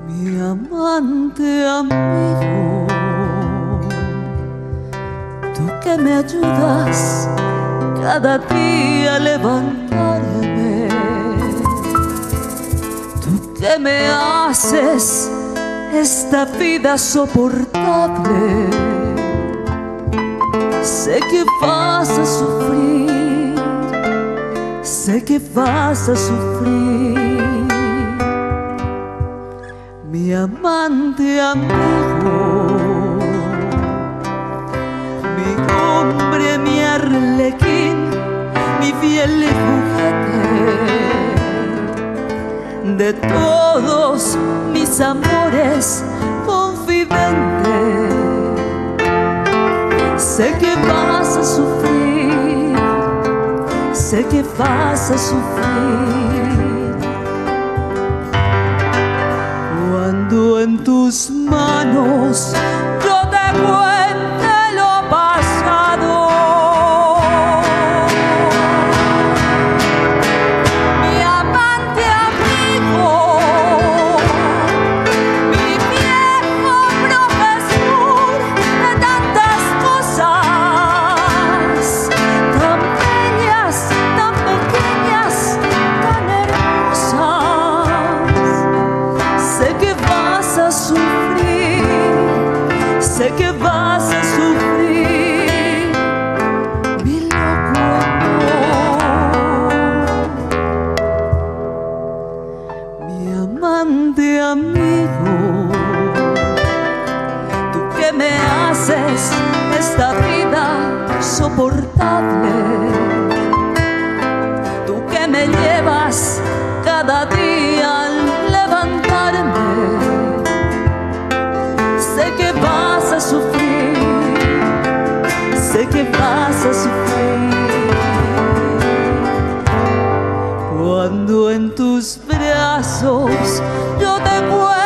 Mi amante amigo, tú que me ayudas cada día a levantarme, tú que me haces esta vida soportable. Sé que vas a sufrir, sé que vas a sufrir. Mi amante amigo, mi hombre, mi arlequín, mi fiel juguete, de todos mis amores confidente. Sé que vas a sufrir, sé que vas a sufrir. Cuando en tus manos yo te cuente lo pasado, mi amante amigo, mi viejo profesor de tantas cosas, tan bellas, tan pequeñas, tan hermosas. Sé que vas a sufrir, sé que vas a sufrir, mi loco amor. Mi amante amigo, tú que me haces esta vida soportable, tú que me llevas cada día al levantarme. Sé que vas a sufrir, sé que vas a sufrir. Cuando en tus brazos yo te puedo